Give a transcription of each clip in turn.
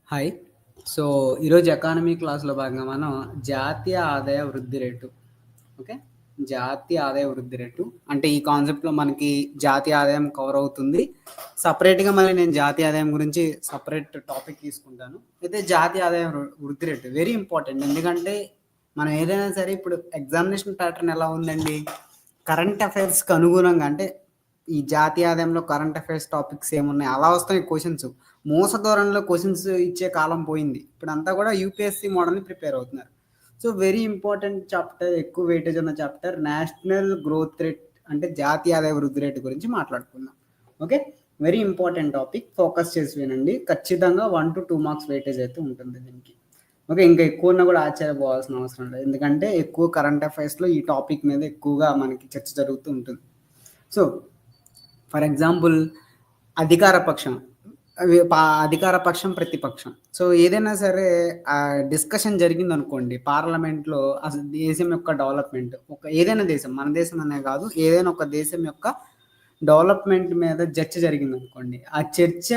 Hi. So, ఈరోజు economy క్లాస్‌లో భాగంగా మనం జాతీయ ఆదాయ వృద్ధి రేటు. ఓకే. జాతీయ ఆదాయ వృద్ధి రేటు. అంటే ఈ కాన్సెప్ట్‌లో మనకి జాతీయ ఆదాయం కవర్ అవుతుంది. సెపరేట్‌గా మళ్ళీ నేను జాతీయ ఆదాయం గురించి సెపరేట్ టాపిక్ తీసుకుంటాను. అయితే జాతీయ ఆదాయ వృద్ధి రేటు వెరీ ఇంపార్టెంట్. ఎందుకంటే మనం ఏదైనా సరే ఇప్పుడు ఎగ్జామినేషన్ ప్యాటర్న్ ఎలా ఉందండి? కరెంట్ అఫైర్స్‌కి అనుగుణంగా అంటే ఈ జాతీయ ఆదాయంలో కరెంట్ అఫైర్స్ టాపిక్స్ ఏమున్నాయి అలా వస్తాయి క్వెషన్స్. మూస ధోరణిలో క్వెషన్స్ ఇచ్చే కాలం పోయింది. ఇప్పుడంతా కూడా యూపీఎస్సీ మోడల్‌ని ప్రిపేర్ అవుతున్నారు. సో, వెరీ ఇంపార్టెంట్ చాప్టర్, ఎక్కువ వెయిటేజ్ ఉన్న చాప్టర్ నేషనల్ గ్రోత్ రేట్ అంటే జాతీయ ఆదాయ వృద్ధి రేటు గురించి మాట్లాడుకుందాం. Okay. Very important topic. Focus చేసి వినండి. ఖచ్చితంగా 1-2 మార్క్స్ వెయిటేజ్ అయితే ఉంటుంది దీనికి. ఓకే. ఇంకా ఎక్కువ ఉన్నా కూడా ఆశ్చర్యపోవాల్సిన అవసరం లేదు. ఎందుకంటే ఎక్కువ కరెంట్ అఫైర్స్‌లో ఈ టాపిక్ మీద ఎక్కువగా మనకి చర్చ జరుగుతూ ఉంటుంది. సో, ఫర్ ఎగ్జాంపుల్ అధికార పక్షం. అధికార పక్షం, ప్రతిపక్షం. సో, ఏదైనా సరే డిస్కషన్ జరిగిందనుకోండి పార్లమెంట్‌లో అసలు దేశం యొక్క డెవలప్‌మెంట్ ఏదైనా దేశం, మన దేశం అనే కాదు, ఏదైనా ఒక దేశం యొక్క డెవలప్‌మెంట్ మీద చర్చ జరిగిందనుకోండి. ఆ చర్చ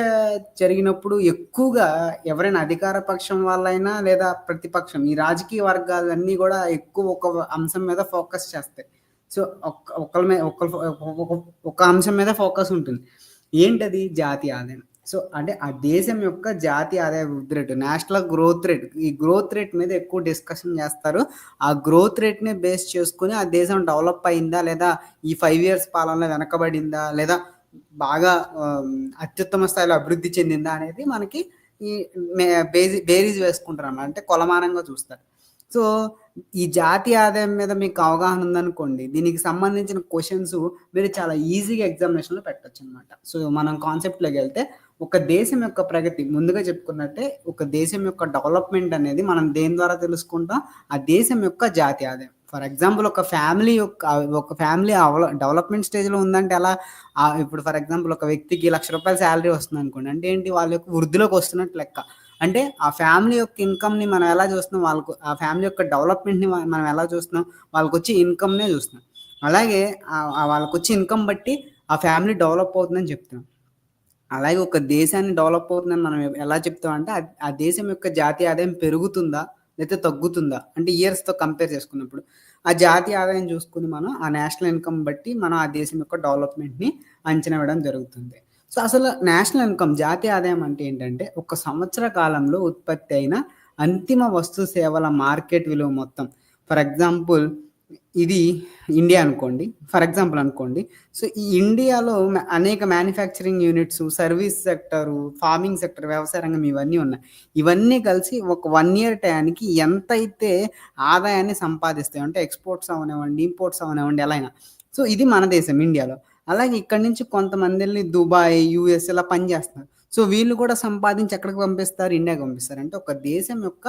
జరిగినప్పుడు ఎక్కువగా ఎవరైనా అధికార పక్షం వాళ్ళైనా లేదా ప్రతిపక్షం ఈ రాజకీయ వర్గాలన్నీ కూడా ఎక్కువ ఒక అంశం మీద ఫోకస్ చేస్తాయి. సో, ఒకళ్ళ మీద ఒక అంశం మీద ఫోకస్ ఉంటుంది. ఏంటది? జాతీయ ఆదాయం. సో, అంటే ఆ దేశం యొక్క జాతీయ ఆదాయ వృద్ధి రేటు, నేషనల్ గ్రోత్ రేట్. ఈ గ్రోత్ రేట్ మీద ఎక్కువ డిస్కషన్ చేస్తారు. ఆ గ్రోత్ రేట్‌ని బేస్ చేసుకొని ఆ దేశం డెవలప్ అయిందా? లేదా ఈ 5 ఇయర్స్ పాలనలో వెనకబడిందా? లేదా బాగా అత్యుత్తమ స్థాయిలో అభివృద్ధి చెందిందా? అనేది మనకి ఈ మే బేరీజ్ వేసుకుంటారన్నమాట. అంటే కొలమానంగా చూస్తారు. సో, ఈ జాతీయ ఆదాయం మీద మీకు అవగాహన ఉందనుకోండి, దీనికి సంబంధించిన క్వెషన్స్ మీరు చాలా ఈజీగా ఎగ్జామినేషన్‌లో పెట్టొచ్చనమాట. సో, మనం కాన్సెప్ట్‌లోకెళ్తే ఒక దేశం యొక్క ప్రగతి ముందుగా చెప్పుకున్నట్టే ఒక దేశం యొక్క డెవలప్‌మెంట్ అనేది మనం దేని ద్వారా తెలుసుకుంటాం? ఆ దేశం యొక్క జాతీయ ఆదాయం. ఫర్ ఎగ్జాంపుల్ ఒక ఫ్యామిలీ డెవలప్‌మెంట్ స్టేజ్‌లో ఉందంటే ఎలా? ఇప్పుడు ఫర్ ఎగ్జాంపుల్ ఒక వ్యక్తికి ₹1,00,000 సాలరీ వస్తుందనుకోండి. అంటే ఏంటి? వాళ్ళ యొక్క వృద్ధిలోకి వస్తున్నట్టు లెక్క. అంటే ఆ ఫ్యామిలీ యొక్క ఇన్‌కమ్‌ని మనం ఎలా చూస్తున్నాం? ఆ ఫ్యామిలీ యొక్క డెవలప్‌మెంట్‌ని మనం ఎలా చూస్తున్నాం? వాళ్ళకొచ్చే ఇన్‌కమ్‌నే చూస్తున్నాం. అలాగే వాళ్ళకొచ్చే ఇన్‌కమ్ బట్టి ఆ ఫ్యామిలీ డెవలప్ అవుతుందని చెప్తున్నాం. అలాగే ఒక దేశాన్ని డెవలప్ అవుతుందని మనం ఎలా చెప్తామంటే, ఆ దేశం యొక్క జాతీయ ఆదాయం పెరుగుతుందా? లేతే తగ్గుతుందా? అంటే ఇయర్స్‌తో కంపేర్ చేసుకున్నప్పుడు. ఆ జాతీయ ఆదాయం చూసుకొని మనం ఆ నేషనల్ ఇన్‌కమ్ బట్టి మనం ఆ దేశం యొక్క డెవలప్‌మెంట్‌ని అంచనా వేయడం జరుగుతుంది. సో, అసలు నేషనల్ ఇన్‌కమ్ జాతీయ ఆదాయం అంటే ఏంటంటే, ఒక సంవత్సర కాలంలో ఉత్పత్తి అయిన అంతిమ వస్తు సేవల మార్కెట్ విలువ మొత్తం. ఫర్ ఎగ్జాంపుల్ ఇది ఇండియా అనుకోండి. ఫర్ ఎగ్జాంపుల్ అనుకోండి. సో, ఈ ఇండియాలో అనేక manufacturing units, service sector, farming sector, వ్యవసాయ రంగం ఇవన్నీ ఉన్నాయి. ఇవన్నీ కలిసి ఒక 1 ఇయర్ టయానికి ఎంతైతే ఆదాయాన్ని సంపాదిస్తాయో అంటే ఎక్స్‌పోర్ట్స్ అవ్వనివ్వండి, ఇంపోర్ట్స్ అవ్వనివ్వండి ఎలా అయినా. సో, ఇది మన దేశం ఇండియాలో. అలాగే ఇక్కడి నుంచి కొంతమందెళ్లి దుబాయ్, యూఎస్ ఇలా పని చేస్తున్నారు. సో, వీళ్ళు కూడా సంపాదించి ఎక్కడికి పంపిస్తారు? ఇండియాకి పంపిస్తారు. అంటే ఒక దేశం యొక్క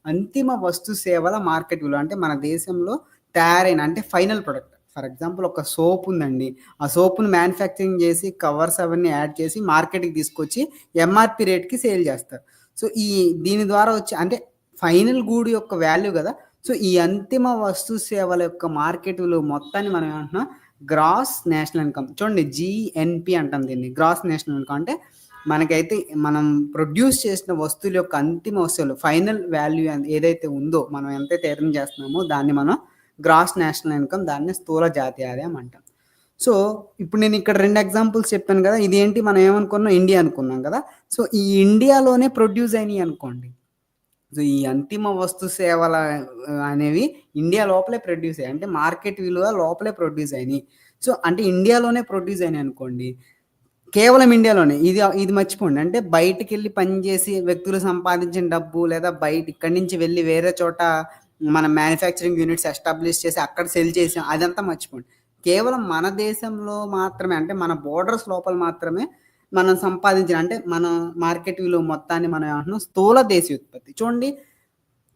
అంతిమ వస్తు సేవల మార్కెట్ విలువ. అంటే మన దేశంలో తయారైన అంటే ఫైనల్ ప్రొడక్ట్. ఫర్ ఎగ్జాంపుల్ ఒక సోప్ ఉందండి. ఆ సోప్‌ని మ్యానుఫ్యాక్చరింగ్ చేసి కవర్స్ అవన్నీ యాడ్ చేసి మార్కెట్‌కి తీసుకొచ్చి ఎంఆర్‌పీ రేట్‌కి సేల్ చేస్తారు. సో, దీని ద్వారా వచ్చే అంటే ఫైనల్ గూడ్ యొక్క వాల్యూ గదా! సో, ఈ అంతిమ వస్తు సేవల యొక్క మార్కెట్ విలువ మొత్తాన్ని మనం ఏమంటున్నాం? Gross national income. చూడండి జీఎన్‌పీ అంటాం దీన్ని. గ్రాస్ నేషనల్ ఇన్‌కమ్ అంటే మనకైతే మనం ప్రొడ్యూస్ చేసిన వస్తువుల యొక్క అంతిమ వస్తువులు ఫైనల్ వాల్యూ ఏదైతే ఉందో, మనం ఎంతైతే ఎర్న్ చేస్తున్నామో దాన్ని మనం గ్రాస్ నేషనల్ ఇన్‌కమ్, దాన్ని స్థూల జాతీయ ఆదాయం అంటాం. సో, ఇప్పుడు నేను ఇక్కడ 2 ఎగ్జాంపుల్స్ చెప్పాను గదా! ఇదేంటి మనం ఏమనుకున్నాం? ఇండియా అనుకున్నాం గదా! సో, ఈ ఇండియాలోనే ప్రొడ్యూస్ అయినయి అనుకోండి. సో, ఈ అంతిమ వస్తు సేవల అనేవి ఇండియా లోపలే ప్రొడ్యూస్ అయ్యాయి. అంటే మార్కెట్ విలువ లోపలే ప్రొడ్యూస్ అయినియి. సో, అంటే ఇండియాలోనే ప్రొడ్యూస్ అయినాయనుకోండి, కేవలం ఇండియాలోనే. ఇది మర్చిపోండి. అంటే బయటికెళ్ళి పని జేసి వ్యక్తులు సంపాదించిన డబ్బు లేదా ఇక్కడి నుంచి వెళ్లి వేరే చోట మనం మ్యానుఫ్యాక్చరింగ్ యూనిట్స్ ఎస్టాబ్లిష్ చేసి అక్కడ సెల్ చేసాం అదంతా మర్చిపోండి. కేవలం మన దేశంలో మాత్రమే అంటే మన బోర్డర్స్ లోపల మాత్రమే మనం సంపాదించిన అంటే మన మార్కెట్ విలువ మొత్తాన్ని మనం ఏమంటున్నాం స్థూల దేశీయ ఉత్పత్తి. చూడండి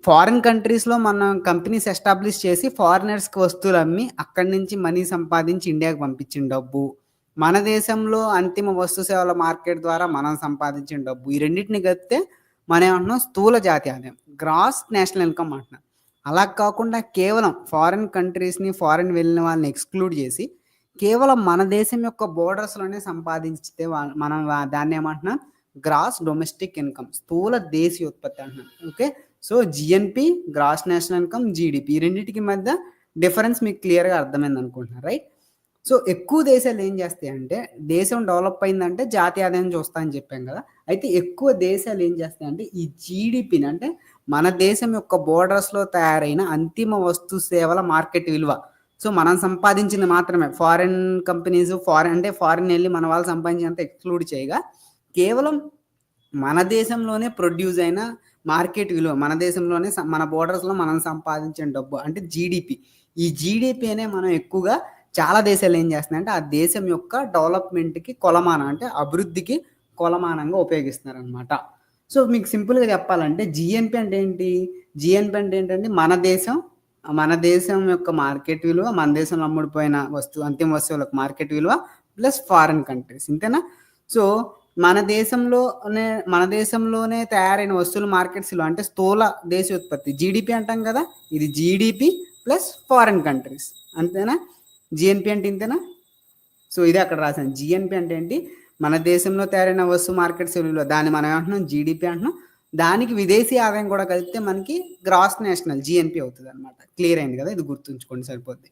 ఫారిన్ కంట్రీస్‌లో మనం కంపెనీస్ ఎస్టాబ్లిష్ చేసి ఫారినర్స్‌కి వస్తువులమ్మి అక్కడి నుంచి మనీ సంపాదించి ఇండియాకి పంపించిన డబ్బు. మన దేశంలో అంతిమ వస్తు సేవల మార్కెట్ ద్వారా మనం సంపాదించిన డబ్బు. ఈ రెండిటిని కలిపితే మనం ఏమంటున్నాం స్థూల జాతీయ ఆదాయం. గ్రాస్ నేషనల్ ఇన్‌కమ్ అంటున్నాం. అలా కాకుండా కేవలం ఫారిన్ కంట్రీస్‌ని, ఫారిన్ వెళ్ళిన వాళ్ళని ఎక్స్‌క్లూడ్ చేసి కేవలం మన దేశం యొక్క బోర్డర్స్‌లోనే సంపాదించితే మనం దాన్నేమంటున్నాం గ్రాస్ డొమెస్టిక్ ఇన్కమ్, స్థూల దేశీయ ఉత్పత్తి అంటున్నాను. Okay, so GNP, gross national income, GDP, ఈ రెండింటికి మధ్య డిఫరెన్స్ మీకు క్లియర్గా అర్థమైంది అనుకుంటున్నారు, రైట్? సో ఎక్కువ దేశాలు ఏం చేస్తాయంటే, దేశం డెవలప్ అయిందంటే జాతీయ ఆదాయం చూస్తా అని చెప్పాం కదా. అయితే ఎక్కువ దేశాలు ఏం చేస్తాయంటే ఈ జీడిపిని, అంటే మన దేశం యొక్క బోర్డర్స్లో తయారైన అంతిమ వస్తు సేవల మార్కెట్ విలువ, సో మనం సంపాదించింది మాత్రమే, ఫారిన్ కంపెనీస్ ఫారిన్ వెళ్ళి మన వాళ్ళు సంపాదించినంత ఎక్స్క్లూడ్ చేయగా కేవలం మన దేశంలోనే ప్రొడ్యూస్ అయిన మార్కెట్ విలువ, మన దేశంలోనే మన బోర్డర్స్లో మనం సంపాదించిన డబ్బు అంటే జీడిపి. ఈ జీడిపి అనే మనం ఎక్కువగా చాలా దేశాలు ఏం చేస్తున్నాయంటే ఆ దేశం యొక్క డెవలప్మెంట్కి కొలమానం, అంటే అభివృద్ధికి కొలమానంగా ఉపయోగిస్తున్నారు అనమాట. సో మీకు సింపుల్గా చెప్పాలంటే జిఎన్పి అంటే ఏంటి? జిఎన్పి అంటే ఏంటంటే మన దేశం యొక్క మార్కెట్ విలువ, మన దేశంలో అమ్ముడిపోయిన అంతిమ వస్తువులకు మార్కెట్ విలువ ప్లస్ ఫారిన్ కంట్రీస్, ఇంతేనా? సో మన దేశంలోనే తయారైన వస్తువుల మార్కెట్స్ విలువ అంటే స్థూల దేశీయ ఉత్పత్తి, జీడిపి అంటాం కదా, ఇది జీడిపి ప్లస్ ఫారిన్ కంట్రీస్, అంతేనా? జిఎన్పి అంటే ఇంతేనా? సో ఇదే అక్కడ రాశాను. జిఎన్పి అంటే ఏంటి? మన దేశంలో తయారైన వస్తువు మార్కెట్స్ విలువ, దాన్ని మనం ఏమంటున్నాం? జీడిపి అంటున్నాం. దానికి విదేశీ ఆదాయం కూడా కలిపితే మనకి గ్రాస్ నేషనల్ జిఎన్పి అవుతుంది అనమాట. క్లియర్ అయింది కదా? ఇది గుర్తుంచుకోండి సరిపోద్ది.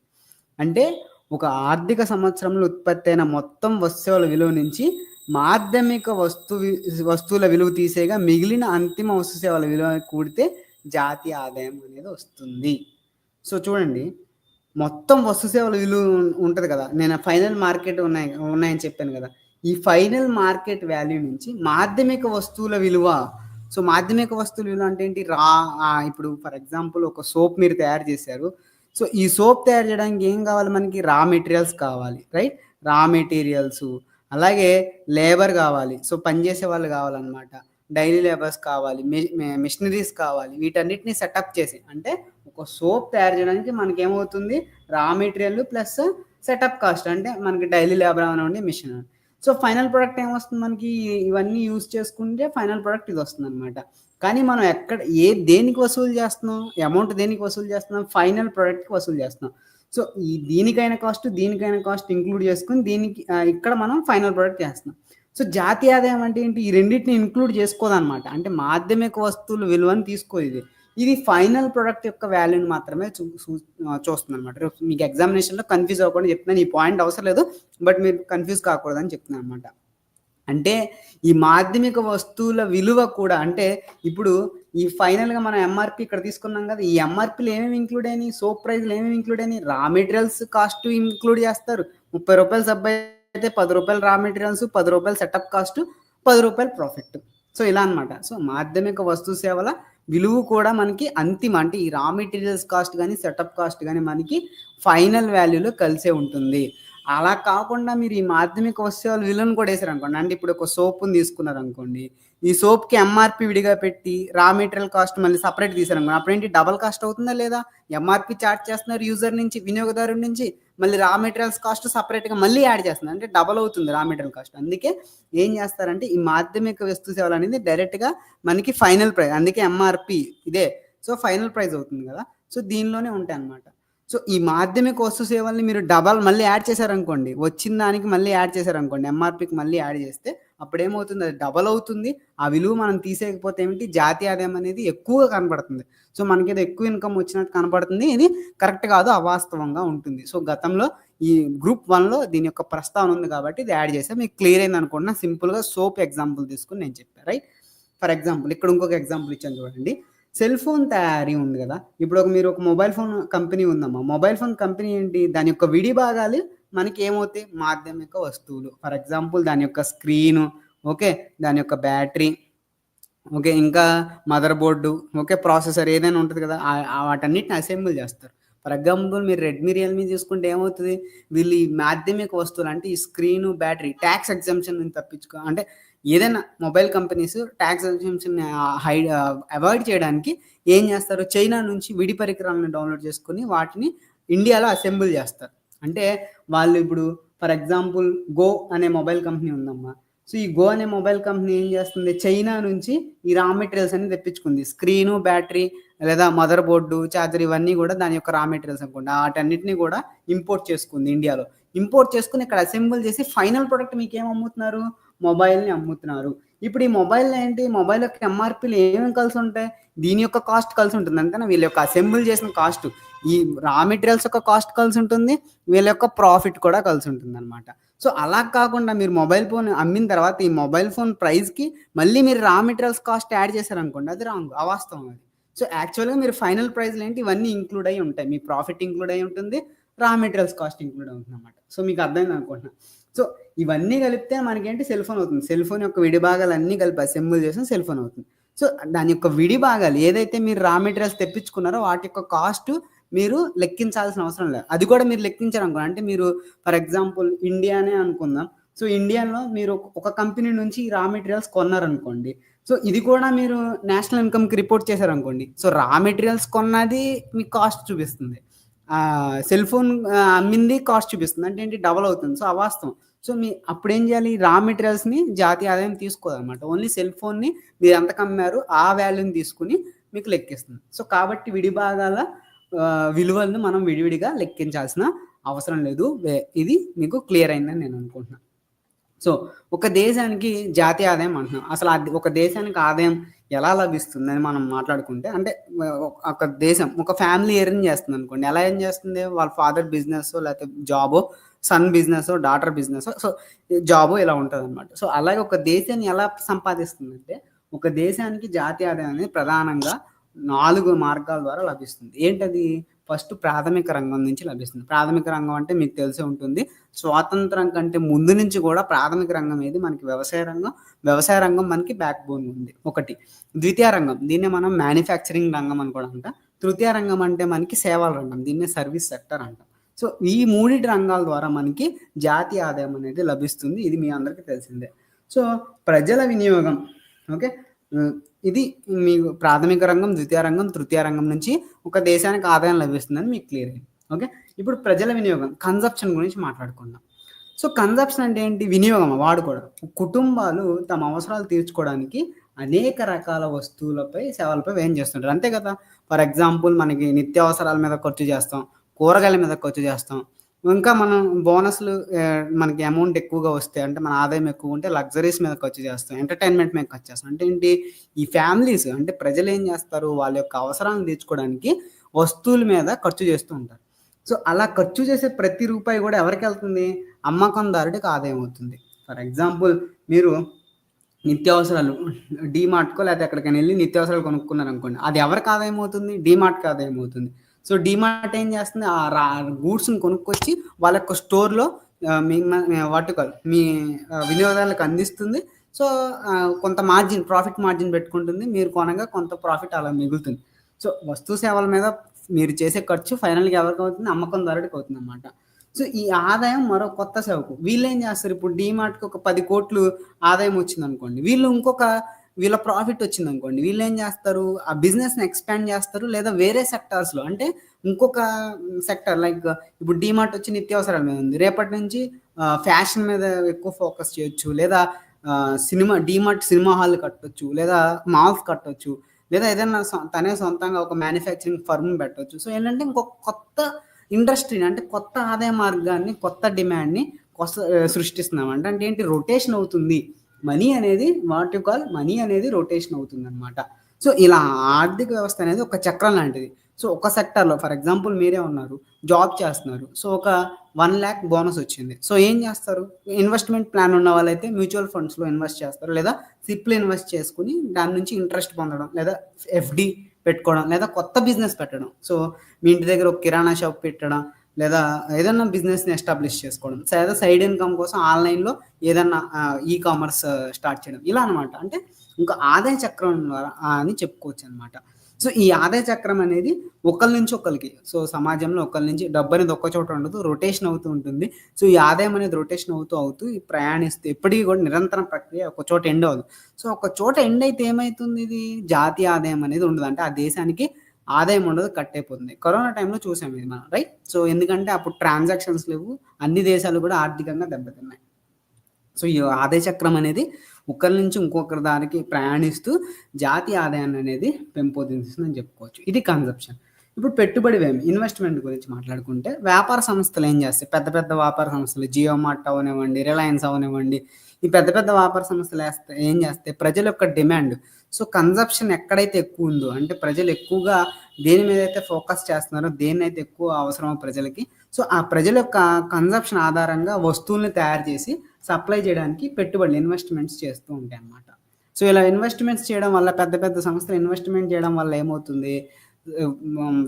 అంటే ఒక ఆర్థిక సంవత్సరంలో ఉత్పత్తి అయిన మొత్తం వస్తువుల విలువ నుంచి మాధ్యమిక వస్తువుల విలువ తీసేగా మిగిలిన అంతిమ వస్తు సేవల విలువ కూడితే జాతీయ ఆదాయం అనేది వస్తుంది. సో చూడండి, మొత్తం వస్తు సేవల విలువ ఉంటుంది కదా, నేను ఫైనల్ మార్కెట్ ఉన్నాయని చెప్పాను కదా, ఈ ఫైనల్ మార్కెట్ వాల్యూ నుంచి మాధ్యమిక వస్తువుల విలువ, సో మాధ్యమిక వస్తువుల విలువ అంటే ఏంటి? ఇప్పుడు ఫర్ ఎగ్జాంపుల్ ఒక సోప్ మీరు తయారు చేశారు. సో ఈ సోప్ తయారు చేయడానికి ఏం కావాలి? మనకి రా మెటీరియల్స్ కావాలి, రైట్? రా మెటీరియల్స్, అలాగే లేబర్ కావాలి, సో పనిచేసే వాళ్ళు కావాలన్నమాట, డైలీ లేబర్స్ కావాలి, మిషనరీస్ కావాలి. వీటన్నిటిని సెటప్ చేసి, అంటే ఒక సోప్ తయారు చేయడానికి మనకి ఏమవుతుంది? Raw material plus setup cost, అంటే మనకి డైలీ లేబర్ అవ్వండి, మిషన్. సో ఫైనల్ ప్రోడక్ట్ ఏమొస్తుంది మనకి? ఇవన్నీ యూజ్ చేసుకుంటే ఫైనల్ ప్రోడక్ట్ ఇది వస్తుంది అనమాట. కానీ మనం దేనికి వసూలు చేస్తున్నాం? అమౌంట్ దేనికి వసూలు చేస్తున్నాం? ఫైనల్ ప్రోడక్ట్కి వసూలు చేస్తున్నాం. సో దీనికైనా కాస్ట్ ఇంక్లూడ్ చేసుకుని ఇక్కడ మనం ఫైనల్ ప్రోడక్ట్ చేస్తున్నాం. సో జాతీయ ఆదాయం అంటే ఏంటి? ఈ రెండింటిని ఇంక్లూడ్ చేసుకోదన్నమాట. అంటే మాధ్యమిక వస్తువుల విలువని తీసుకోదు, ఇది ఫైనల్ ప్రోడక్ట్ యొక్క వాల్యూని మాత్రమే చూస్తుంది అనమాట. మీకు ఎగ్జామినేషన్లో కన్ఫ్యూజ్ అవ్వకుండా చెప్తున్నాను, ఈ పాయింట్ అవసరం లేదు, బట్ మీరు కన్ఫ్యూజ్ కాకూడదని చెప్తున్నాను అనమాట. అంటే ఈ మాధ్యమిక వస్తువుల విలువ కూడా, అంటే ఇప్పుడు ఈ ఫైనల్గా మనం ఎంఆర్పి ఇక్కడ తీసుకున్నాం కదా, ఈ ఎంఆర్పీలు ఏమేమి ఇంక్లూడ్ అయినాయి? సోప్ ప్రైజ్లు ఏమేమి ఇంక్లూడ్ అయినాయి? రా మెటీరియల్స్ కాస్ట్ ఇంక్లూడ్ చేస్తారు. 30 రూపాయలు సబ్ అయితే 10 రూపాయలు రా మెటీరియల్స్, 10 రూపాయలు సెటప్ కాస్ట్, 10 రూపాయలు ప్రాఫిట్. సో ఇలా అనమాట. సో మాధ్యమిక వస్తు సేవల విలువ కూడా మనకి అంతిమ, అంటే ఈ రా మెటీరియల్స్ కాస్ట్ కానీ సెటప్ కాస్ట్ కానీ మనకి ఫైనల్ వాల్యూలో కలిసే ఉంటుంది. అలా కాకుండా మీరు ఈ మాధ్యమిక వస్తువుల విలువను కూడా వేసారు అనుకోండి, అంటే ఇప్పుడు ఒక సోప్ని తీసుకున్నారు అనుకోండి, ఈ సోప్కి ఎంఆర్పి విడిగా పెట్టి రా మెటీరియల్ కాస్ట్ మళ్ళీ సపరేట్ తీసారు అనుకోండి, అప్పుడేంటి? డబల్ కాస్ట్ అవుతుందా లేదా? ఎంఆర్పి చార్జ్ చేస్తున్నారు యూజర్ నుంచి, వినియోగదారు నుంచి, మళ్ళీ రా మెటీరియల్స్ కాస్ట్ సపరేట్గా మళ్ళీ యాడ్ చేస్తున్నారు, అంటే డబల్ అవుతుంది రా మెటీరియల్ కాస్ట్. అందుకే ఏం చేస్తారంటే ఈ మాధ్యమిక వస్తు సేవలు అనేది డైరెక్ట్గా మనకి ఫైనల్ ప్రైస్, అందుకే ఎంఆర్పి ఇదే, సో ఫైనల్ ప్రైస్ అవుతుంది కదా. సో దీనిలోనే ఉంటాయి అన్నమాట. సో ఈ మాధ్యమిక వస్తు సేవల్ని మీరు డబల్ మళ్ళీ యాడ్ చేశారనుకోండి, వచ్చిన దానికి మళ్ళీ యాడ్ చేశారనుకోండి, ఎంఆర్పికి మళ్ళీ యాడ్ చేస్తే అప్పుడు ఏమవుతుంది? అది డబల్ అవుతుంది. ఆ విలువ మనం తీసేయకపోతే ఏమిటి? జాతీయ ఆదాయం అనేది ఎక్కువగా కనబడుతుంది. సో మనకి ఏదో ఎక్కువ ఇన్కమ్ వచ్చినట్టు కనబడుతుంది, ఇది కరెక్ట్ కాదు, అవాస్తవంగా ఉంటుంది. సో గతంలో ఈ గ్రూప్ 1లో దీని యొక్క ప్రస్తావన ఉంది కాబట్టి ఇది యాడ్ చేస్తే మీకు క్లియర్ అయింది అనుకుంటున్నా. సింపుల్గా సోప్ ఎగ్జాంపుల్ తీసుకుని నేను చెప్పాను, రైట్? ఫర్ ఎగ్జాంపుల్ ఇక్కడ ఇంకొక ఎగ్జాంపుల్ ఇచ్చాను చూడండి. సెల్ ఫోన్ తయారీ ఉంది కదా, ఇప్పుడు మీరు ఒక మొబైల్ ఫోన్ కంపెనీ ఉందమ్మా, మొబైల్ ఫోన్ కంపెనీ ఏంటి? దాని యొక్క విడి భాగాలు మనకి ఏమవుతాయి? మాధ్యమిక వస్తువులు. ఫర్ ఎగ్జాంపుల్ దాని యొక్క స్క్రీను, ఓకే, దాని యొక్క బ్యాటరీ, ఓకే, ఇంకా మదర్ బోర్డు, ఓకే, ప్రాసెసర్ ఏదైనా ఉంటుంది కదా, వాటన్నిటిని అసెంబుల్ చేస్తారు. ఫర్ ఎగ్జాంపుల్ మీరు రెడ్మీ, రియల్మీ చూసుకుంటే ఏమవుతుంది? వీళ్ళు ఈ మాధ్యమిక వస్తువులు, అంటే ఈ స్క్రీను, బ్యాటరీ ట్యాక్స్ ఎగ్జామ్షన్ తప్పించుకో, అంటే ఏదైనా mobile companies tax exemption avoid చేయడానికి ఏం చేస్తారు? చైనా నుంచి విడి పరికరాలను డౌన్లోడ్ చేసుకుని వాటిని ఇండియాలో అసెంబుల్ చేస్తారు. అంటే వాళ్ళు ఇప్పుడు ఫర్ ఎగ్జాంపుల్ గో అనే మొబైల్ కంపెనీ ఉందమ్మా. సో ఈ గో అనే మొబైల్ కంపెనీ ఏం చేస్తుంది? చైనా నుంచి ఈ రా మెటీరియల్స్ అన్ని తెప్పించుకుంది. స్క్రీను, బ్యాటరీ లేదా మదర్ బోర్డు, ఛార్జర్, ఇవన్నీ కూడా దాని యొక్క రా మెటీరియల్స్ అనుకోండి, వాటన్నిటిని కూడా ఇంపోర్ట్ చేసుకుంది ఇండియాలో. ఇంపోర్ట్ చేసుకుని ఇక్కడ అసెంబుల్ చేసి ఫైనల్ ప్రొడక్ట్ మీకు ఏమమ్ముతున్నారు? మొబైల్‌ని అమ్ముతున్నారు. ఇప్పుడు ఈ మొబైల్‌లో ఏంటి, మొబైల్ యొక్క ఎంఆర్‌పీలు ఏమేమి కలిసుంటాయి? దీని యొక్క కాస్ట్ కలిసుంటుంది. అంతేనా? వీళ్ళ యొక్క అసెంబుల్ చేసిన కాస్ట్, ఈ రా మెటీరియల్స్ యొక్క కాస్ట్ కలిసుంటుంది. వీళ్ళ యొక్క ప్రాఫిట్ కూడా కలిసుంటుందనమాట. సో, అలా కాకుండా మీరు మొబైల్ ఫోన్ అమ్మిన తర్వాత ఈ మొబైల్ ఫోన్ ప్రైస్‌కి మళ్ళీ మీరు రా మెటీరియల్స్ కాస్ట్ యాడ్ చేశారనుకోండి, అది రాంగ్. అవాస్తవం అది. సో, యాక్చువల్‌గా మీరు ఫైనల్ ప్రైస్‌లో ఏంటి, ఇవన్నీ ఇంక్లూడ్ అయ్యి ఉంటాయి. మీ ప్రాఫిట్ ఇంక్లూడ్ అయ్యి ఉంటుంది. రా మెటీరియల్స్ కాస్ట్ ఇంక్లూడ్ అవుతుందన్నమాట. సో, మీకు అర్థమైంది అనుకుంటున్నా. సో, ఇవన్నీ కలిపితే మనకేంటి, సెల్ ఫోన్ అవుతుంది. సెల్ ఫోన్ యొక్క విడి భాగాలన్నీ కలిపి అసెంబుల్ చేసిన సెల్ ఫోన్ అవుతుంది. సో, దాని యొక్క విడి భాగాలు ఏదైతే మీరు రా మెటీరియల్స్ తెప్పించుకున్నారో వాటి యొక్క కాస్ట్ మీరు లెక్కించాల్సిన అవసరం లేదు. అది కూడా మీరు లెక్కించారనుకోండి, అంటే మీరు ఫర్ ఎగ్జాంపుల్ ఇండియానే అనుకుందాం. సో, ఇండియాలో మీరు ఒక కంపెనీ నుంచి రా మెటీరియల్స్ కొన్నారనుకోండి. సో, ఇది కూడా మీరు నేషనల్ ఇన్‌కమ్‌కి రిపోర్ట్ చేశారనుకోండి. సో, రా మెటీరియల్స్ కొన్నది మీకు కాస్ట్ చూపిస్తుంది. సెల్ ఫోన్ అమ్మింది కాస్ట్ చూపిస్తుంది. అంటే ఏంటి, డబల్ అవుతుంది. సో, అవాస్తవం. సో, అప్పుడేం చేయాలి, రా మెటీరియల్స్‌ని జాతీయ ఆదాయం తీసుకోదనమాట. ఓన్లీ సెల్ ఫోన్‌ని మీరు ఎంతకు అమ్మారు ఆ వాల్యూని తీసుకొని మీకు లెక్కిస్తుంది. సో, కాబట్టి విడి భాగాల విలువలను మనం విడివిడిగా లెక్కించాల్సిన అవసరం లేదు. ఇది మీకు క్లియర్ అయిందని నేను అనుకుంటున్నాను. సో, ఒక దేశానికి జాతీయ ఆదాయం అంటున్నాం. అసలు ఒక దేశానికి ఆదాయం ఎలా లభిస్తుందని మనం మాట్లాడుకుంటే, అంటే ఒక దేశం, ఒక ఫ్యామిలీ ఎర్న్ చేస్తుందనుకోండి. ఎలా ఎర్న్ చేస్తుంది? వాళ్ళ ఫాదర్ బిజినెస్సో, లేకపోతే జాబో, సన్ బిజినెస్సో, డాటర్ బిజినెస్సో, సో జాబో ఇలా ఉంటదనమాట. సో, అలాగే ఒక దేశాన్ని ఎలా సంపాదిస్తుందంటే, ఒక దేశానికి జాతీయ ఆదాయం అనేది ప్రధానంగా 4 మార్గాల ద్వారా లభిస్తుంది. ఏంటది? ఫస్ట్ ప్రాథమిక రంగం నుంచి లభిస్తుంది. ప్రాథమిక రంగం అంటే మీకు తెలిసే ఉంటుంది. స్వాతంత్రం కంటే ముందు నుంచి కూడా ప్రాథమిక రంగం ఏది, మనకి వ్యవసాయ రంగం. వ్యవసాయ రంగం మనకి బ్యాక్ బోన్ ఉంది ఒకటి. ద్వితీయ రంగం, దీన్నే మనం మ్యానుఫ్యాక్చరింగ్ రంగం అని కూడా అంటాం. తృతీయ రంగం అంటే మనకి సేవల రంగం, దీన్నే సర్వీస్ సెక్టర్ అంటాం. సో, ఈ 3 రంగాల ద్వారా మనకి జాతీయ ఆదాయం అనేది లభిస్తుంది. ఇది మీ అందరికీ తెలిసిందే. సో, ప్రజల వినియోగం, ఓకే. ఇది మీకు ప్రాథమిక రంగం, ద్వితీయ రంగం, తృతీయ రంగం నుంచి ఒక దేశానికి ఆదాయం లభిస్తుందని మీకు క్లియర్ అయింది. ఓకే. ఇప్పుడు ప్రజల వినియోగం, కన్జంప్షన్ గురించి మాట్లాడుకుందాం. సో, కన్జంప్షన్ అంటే ఏంటి? వినియోగం, వాడుకోవడం. కుటుంబాలు తమ అవసరాలు తీర్చుకోవడానికి అనేక రకాల వస్తువులపై, సేవలపై వ్యయం చేస్తుంటారు. అంతే కదా! ఫర్ ఎగ్జాంపుల్ మనకి నిత్యావసరాల మీద ఖర్చు చేస్తాం. కూరగాయల మీద ఖర్చు చేస్తాం. ఇంకా మనం బోనస్‌లు మనకి అమౌంట్ ఎక్కువగా వస్తే, అంటే మన ఆదాయం ఎక్కువ ఉంటే లగ్జరీస్ మీద ఖర్చు చేస్తాం. ఎంటర్‌టైన్‌మెంట్ మీద ఖర్చు చేస్తాం. అంటే ఏంటి, ఈ ఫ్యామిలీస్, అంటే ప్రజలు ఏం చేస్తారు, వాళ్ళ యొక్క అవసరాలను తీర్చుకోవడానికి వస్తువుల మీద ఖర్చు చేస్తూ ఉంటారు. సో, అలా ఖర్చు చేసే ప్రతి రూపాయి కూడా ఎవరికెళ్తుంది? అమ్మకందారుడికి ఆదాయం అవుతుంది. ఫర్ ఎగ్జాంపుల్ మీరు నిత్యావసరాలు డీమార్ట్‌కో లేకపోతే ఎక్కడికైనా వెళ్లి నిత్యావసరాలు కొనుక్కున్నారనుకోండి. అది ఎవరికి ఆదాయం అవుతుంది? డీమార్ట్‌కి ఆదాయం అవుతుంది. సో, డీమార్ట్ ఏం చేస్తుంది? గూడ్స్‌ని కొనుక్కొచ్చి వాళ్ళ యొక్క స్టోర్‌లో మీ వినియోగదారులకు అందిస్తుంది. సో, కొంత ప్రాఫిట్ మార్జిన్ పెట్టుకుంటుంది. మీరు కొనగా కొంత ప్రాఫిట్ అలా మిగులుతుంది. సో, వస్తు సేవల మీద మీరు చేసే ఖర్చు ఫైనల్‌గా ఎవరికవుతుంది? అమ్మకందారుడికి అవుతుందన్నమాట. సో, ఈ ఆదాయం మరో కొత్త సేవకు. వీళ్ళేం చేస్తారు? ఇప్పుడు డీమార్ట్‌కి ఒక 10,00,00,000 ఆదాయం వచ్చిందనుకోండి. వీళ్ళ ప్రాఫిట్ వచ్చిందనుకోండి. వీళ్ళేం చేస్తారు? ఆ బిజినెస్‌ని ఎక్స్‌పాండ్ చేస్తారు. లేదా వేరే సెక్టార్స్‌లో, అంటే ఇంకొక సెక్టార్ లైక్ ఇప్పుడు డీమార్ట్ వచ్చి నిత్యావసరాల మీద ఉంది. రేపటి నుంచి ఫ్యాషన్ మీద ఎక్కువ ఫోకస్ చేయొచ్చు. లేదా డీమార్ట్ సినిమా హాల్ కట్టొచ్చు. లేదా మాల్స్ కట్టొచ్చు. లేదా ఏదైనా తనే సొంతంగా ఒక మ్యానుఫ్యాక్చరింగ్ ఫర్మ్ పెట్టొచ్చు. సో, ఏంటంటే ఇంకొక కొత్త ఇండస్ట్రీని, అంటే కొత్త ఆదాయ మార్గాన్ని, కొత్త డిమాండ్‌ని సృష్టిస్తున్నామంట. అంటే ఏంటి, రొటేషన్ అవుతుంది. మనీ అనేది రొటేషన్ అవుతుందన్నమాట. సో, ఇలా ఆర్థిక వ్యవస్థ అనేది ఒక చక్రం లాంటిది. సో, ఒక సెక్టార్‌లో ఫర్ ఎగ్జాంపుల్ మీరే ఉన్నారు. జాబ్ చేస్తున్నారు. సో, ఒక 1,00,000 బోనస్ వచ్చింది. సో, ఏం చేస్తారు? ఇన్వెస్ట్‌మెంట్ ప్లాన్ ఉన్న వాళ్ళైతే మ్యూచువల్ ఫండ్స్‌లో ఇన్వెస్ట్ చేస్తారు. లేదా సిప్‌లో ఇన్వెస్ట్ చేసుకొని దాని నుంచి ఇంట్రెస్ట్ పొందడం, లేదా ఎఫ్‌డి పెట్టుకోవడం, లేదా కొత్త బిజినెస్ పెట్టడం. సో, మీ ఇంటి దగ్గర ఒక కిరాణా షాప్ పెట్టడం, లేదా ఏదన్నా బిజినెస్‌ని ఎస్టాబ్లిష్ చేసుకోవడం. లేదా సైడ్ ఇన్‌కమ్ కోసం ఆన్‌లైన్‌లో ఏదన్నా ఈ కామర్స్ స్టార్ట్ చేయడం. ఇలా అనమాట. అంటే ఇంకా ఆదాయ చక్రం ద్వారా అని చెప్పుకోవచ్చనమాట. సో, ఈ ఆదాయ చక్రం అనేది ఒకళ్ళ నుంచి ఒకళ్ళకి, సో, సమాజంలో ఒకళ్ళ నుంచి డబ్బు అనేది ఒక్క చోట ఉండదు. రొటేషన్ అవుతూ ఉంటుంది. సో, ఈ ఆదాయం అనేది రొటేషన్ అవుతూ ప్రయాణిస్తూ ఎప్పటికి కూడా నిరంతర ప్రక్రియ, ఒక చోట ఎండ్ అవ్వదు. సో, ఒక చోట ఎండ్ అయితే ఏమైతుంది, ఇది జాతీయ ఆదాయం అనేది ఉండదు. అంటే ఆ దేశానికి ఆదాయం ఉండదు, కట్ అయిపోతుంది. కరోనా టైంలో చూసాం ఇది మనం, రైట్? సో, ఎందుకంటే అప్పుడు ట్రాన్సాక్షన్స్ లేవు. అన్ని దేశాలు కూడా ఆర్థికంగా దెబ్బతిన్నాయి. సో, ఈ ఆదాయ చక్రం అనేది ఒకరి నుంచి ఇంకొకరి దానికి ప్రయాణిస్తూ జాతీయ ఆదాయాన్ని అనేది పెంపొందిస్తుందని చెప్పుకోవచ్చు. ఇది కన్జంప్షన్. ఇప్పుడు పెట్టుబడి వ్యయం, ఇన్వెస్ట్‌మెంట్ గురించి మాట్లాడుకుంటే, వ్యాపార సంస్థలు ఏం చేస్తాయి? పెద్ద పెద్ద వ్యాపార సంస్థలు జియో మార్ట్ అవనివ్వండి, రిలయన్స్ అవనివ్వండి, ఈ పెద్ద పెద్ద వ్యాపార సంస్థలు ఏం చేస్తాయి, ప్రజల యొక్క డిమాండ్, సో కన్జంప్షన్ ఎక్కడైతే ఎక్కువ ఉందో, అంటే ప్రజలు ఎక్కువగా దేని మీద అయితే ఫోకస్ చేస్తున్నారో, దేన్నైతే ఎక్కువ అవసరమో ప్రజలకి, సో ఆ ప్రజల యొక్క కన్జంప్షన్ ఆధారంగా వస్తువుల్ని తయారు చేసి సప్లై చేయడానికి పెట్టుబడులు, ఇన్వెస్ట్మెంట్స్ చేస్తూ ఉంటాయి అన్నమాట. సో ఇలా ఇన్వెస్ట్మెంట్స్ చేయడం వల్ల, పెద్ద పెద్ద సంస్థలు ఇన్వెస్ట్మెంట్ చేయడం వల్ల ఏమవుతుంది,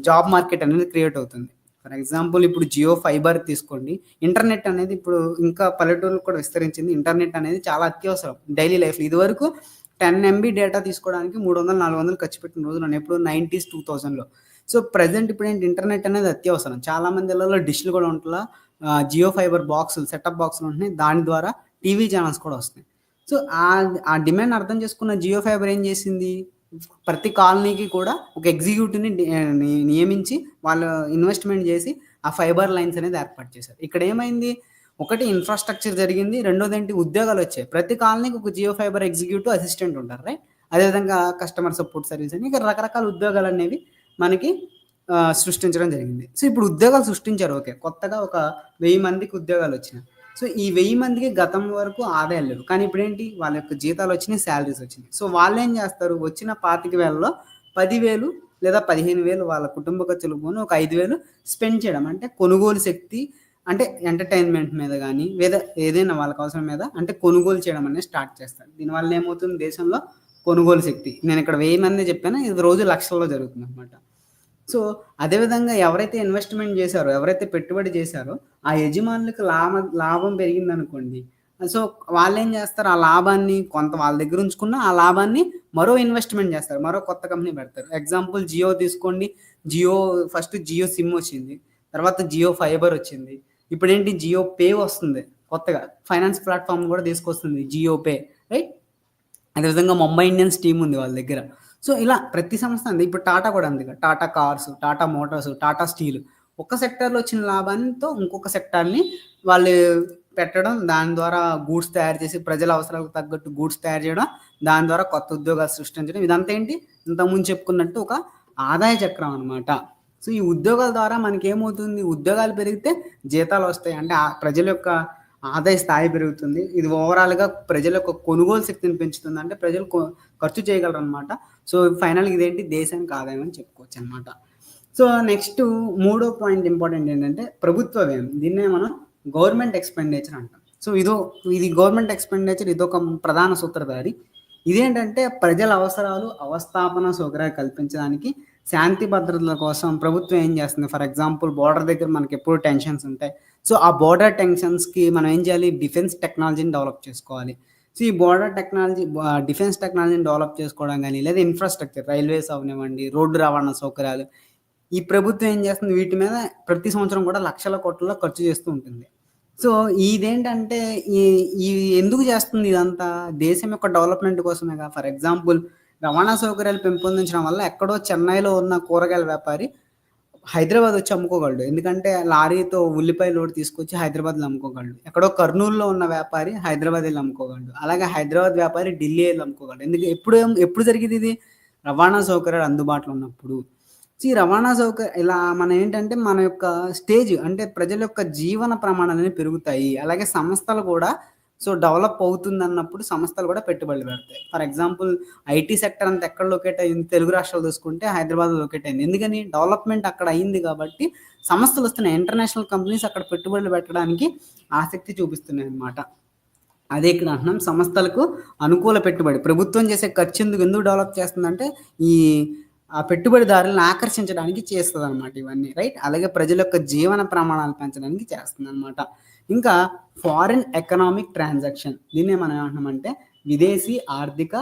జాబ్ మార్కెట్ అనేది క్రియేట్ అవుతుంది. ఫర్ ఎగ్జాంపుల్ ఇప్పుడు జియో ఫైబర్ తీసుకోండి. ఇంటర్నెట్ అనేది ఇప్పుడు ఇంకా పల్లెటూరులకు కూడా విస్తరించింది. ఇంటర్నెట్ అనేది చాలా అత్యవసరం డైలీ లైఫ్లో. ఇదివరకు 10 MB డేటా తీసుకోవడానికి 300, 400 ఖర్చు పెట్టిన రోజులు ఎప్పుడు 90s, 2000లో. సో ప్రజెంట్ ఇప్పుడు ఏంటి, ఇంటర్నెట్ అనేది అత్యవసరం. చాలా మంది ఇళ్లలో డిష్లు కూడా ఉంటుందా, జియో ఫైబర్ బాక్సులు, సెటప్ బాక్సులు ఉంటున్నాయి. దాని ద్వారా టీవీ ఛానల్స్ కూడా వస్తున్నాయి. సో ఆ డిమాండ్ అర్థం చేసుకున్న జియో ఫైబర్ ఏం చేసింది, ప్రతి కాలనీకి కూడా ఒక ఎగ్జిక్యూటివ్ని నియమించి వాళ్ళు ఇన్వెస్ట్మెంట్ చేసి ఆ ఫైబర్ లైన్స్ అనేది ఏర్పాటు చేశారు. ఇక్కడ ఏమైంది, ఒకటి ఇన్ఫ్రాస్ట్రక్చర్ జరిగింది, రెండోది ఏంటి, ఉద్యోగాలు వచ్చాయి. ప్రతి కాలనీకి ఒక జియో ఫైబర్ ఎగ్జిక్యూటివ్, అసిస్టెంట్ ఉంటారు, రైట్. అదేవిధంగా కస్టమర్ సపోర్ట్ సర్వీస్ అని, ఇక రకరకాల ఉద్యోగాలు అనేవి మనకి సృష్టించడం జరిగింది. సో ఇప్పుడు ఉద్యోగాలు సృష్టించారు, ఓకే, కొత్తగా ఒక 1000 మందికి ఉద్యోగాలు వచ్చినాయి. సో ఈ 1000 మందికి గతం వరకు ఆదాయాలు లేవు, కానీ ఇప్పుడేంటి, వాళ్ళ యొక్క జీతాలు వచ్చినాయి, శాలరీస్ వచ్చినాయి. సో వాళ్ళు ఏం చేస్తారు, వచ్చిన 25,000లో 10,000 లేదా 15,000 వాళ్ళ కుటుంబ ఖర్చులు పోను, ఒక 5,000 స్పెండ్ చేయడం, అంటే కొనుగోలు శక్తి, అంటే ఎంటర్టైన్మెంట్ మీద కానీ లేదా ఏదైనా వాళ్ళకి అవసరం మీద అంటే కొనుగోలు చేయడం అనేది స్టార్ట్ చేస్తారు. దీనివల్ల ఏమవుతుంది, దేశంలో కొనుగోలు శక్తి, నేను ఇక్కడ 1000 మంది చెప్పాను, ఇది రోజు లక్షల్లో జరుగుతుంది అనమాట. సో అదేవిధంగా ఎవరైతే ఇన్వెస్ట్మెంట్ చేశారో, ఎవరైతే పెట్టుబడి చేశారో, ఆ యజమానులకు లాభం పెరిగిందనుకోండి, సో వాళ్ళు ఏం చేస్తారు, ఆ లాభాన్ని కొంత వాళ్ళ దగ్గర ఉంచుకున్న ఆ లాభాన్ని మరో ఇన్వెస్ట్మెంట్ చేస్తారు, మరో కొత్త కంపెనీ పెడతారు. ఎగ్జాంపుల్ జియో తీసుకోండి. జియో ఫస్ట్ జియో సిమ్ వచ్చింది, తర్వాత జియో ఫైబర్ వచ్చింది, ఇప్పుడు ఏంటి జియో పే వస్తుంది, కొత్తగా ఫైనాన్స్ ప్లాట్ఫామ్ కూడా తీసుకొస్తుంది జియో పే, రైట్. అదేవిధంగా ముంబై ఇండియన్స్ టీం ఉంది వాళ్ళ దగ్గర. సో ఇలా ప్రతి సంస్థ అంది. ఇప్పుడు టాటా కూడా ఉంది, Tata cars, Tata Motors, Tata steel. ఒక సెక్టార్లో వచ్చిన లాభాలతో ఇంకొక సెక్టార్ని వాళ్ళు పెట్టడం, దాని ద్వారా గూడ్స్ తయారు చేసి ప్రజల అవసరాలకు తగ్గట్టు గూడ్స్ తయారు చేయడం, దాని ద్వారా కొత్త ఉద్యోగాలు సృష్టించడం, ఇదంతా ఏంటి, ఇంతకుముందు చెప్పుకున్నట్టు ఒక ఆదాయ చక్రం అనమాట. సో ఈ ఉద్యోగాల ద్వారా మనకి ఏమవుతుంది, ఉద్యోగాలు పెరిగితే జీతాలు వస్తాయి, అంటే ప్రజల యొక్క ఆదాయ స్థాయి పెరుగుతుంది. ఇది ఓవరాల్గా ప్రజల యొక్క కొనుగోలు శక్తిని పెంచుతుంది, అంటే ప్రజలు ఖర్చు చేయగలరు అనమాట. సో ఫైనల్గా ఇదేంటి, దేశానికి ఆదాయం అని చెప్పుకోవచ్చు అనమాట. సో నెక్స్ట్ మూడో పాయింట్ ఇంపార్టెంట్ ఏంటంటే ప్రభుత్వ వ్యయం. దీన్నే మనం గవర్నమెంట్ ఎక్స్పెండిచర్ అంటాం. సో ఇది గవర్నమెంట్ ఎక్స్పెండిచర్, ఇదొక ప్రధాన సూత్రధారి. ఇదేంటంటే ప్రజల అవసరాలు, అవస్థాపన సౌకర్యాలు కల్పించడానికి, శాంతి భద్రతల కోసం ప్రభుత్వం ఏం చేస్తుంది. ఫర్ ఎగ్జాంపుల్ బోర్డర్ దగ్గర మనకి ఎప్పుడు టెన్షన్స్ ఉంటాయి. సో ఆ బోర్డర్ టెన్షన్స్కి మనం ఏం చేయాలి, డిఫెన్స్ టెక్నాలజీని డెవలప్ చేసుకోవాలి. సో ఈ డిఫెన్స్ టెక్నాలజీని డెవలప్ చేసుకోవడం కానీ, లేదా ఇన్ఫ్రాస్ట్రక్చర్, రైల్వేస్ అవనివ్వండి, రోడ్డు రవాణా సౌకర్యాలు, ఈ ప్రభుత్వం ఏం చేస్తుంది, వీటి మీద ప్రతి సంవత్సరం కూడా లక్షల కోట్లలో ఖర్చు చేస్తూ ఉంటుంది. సో ఇదేంటంటే ఈ ఎందుకు చేస్తుంది ఇదంతా, దేశం యొక్క డెవలప్మెంట్ కోసమేగా. ఫర్ ఎగ్జాంపుల్ రవాణా సౌకర్యాలు పెంపొందించడం వల్ల ఎక్కడో చెన్నైలో ఉన్న కూరగాయల వ్యాపారి హైదరాబాద్ వచ్చి అమ్ముకోగలడు, ఎందుకంటే లారీతో ఉల్లిపాయ లోడ్ తీసుకొచ్చి హైదరాబాద్లో అమ్ముకోగలడు. ఎక్కడో కర్నూలులో ఉన్న వ్యాపారి హైదరాబాద్ వెళ్ళి అమ్ముకోగలడు, అలాగే హైదరాబాద్ వ్యాపారి ఢిల్లీ వెళ్ళి అమ్ముకోగలడు. ఎందుకు ఎప్పుడు జరిగింది ఇది, రవాణా సౌకర్యాలు అందుబాటులో ఉన్నప్పుడు. ఈ రవాణా సౌకర్యం ఇలా మనం ఏంటంటే మన యొక్క స్టేజ్, అంటే ప్రజల యొక్క జీవన ప్రమాణాలు పెరుగుతాయి. అలాగే సంస్థలు కూడా సో డెవలప్ అవుతుంది అన్నప్పుడు సంస్థలు కూడా పెట్టుబడులు పెడతాయి. ఫర్ ఎగ్జాంపుల్ ఐటీ సెక్టర్ అంతా ఎక్కడ లొకేట్ అయింది, తెలుగు రాష్ట్రాలు చూసుకుంటే హైదరాబాద్లో లొకేట్ అయింది. ఎందుకని, డెవలప్మెంట్ అక్కడ అయింది కాబట్టి సంస్థలు వస్తున్నాయి, ఇంటర్నేషనల్ కంపెనీస్ అక్కడ పెట్టుబడులు పెట్టడానికి ఆసక్తి చూపిస్తున్నాయి అన్నమాట. అదే ఇక్కడ అంటున్నాం, సంస్థలకు అనుకూల పెట్టుబడి. ప్రభుత్వం చేసే ఖర్చు ఎందుకు డెవలప్ చేస్తుందంటే ఈ ఆ పెట్టుబడిదారులను ఆకర్షించడానికి చేస్తుంది అనమాట ఇవన్నీ, రైట్. అలాగే ప్రజల యొక్క జీవన ప్రమాణాలు పెంచడానికి చేస్తుంది అనమాట. ఇంకా ఫారిన్ ఎకనామిక్ ట్రాన్సాక్షన్, దీన్నే మనం ఏమంటున్నామంటే విదేశీ ఆర్థిక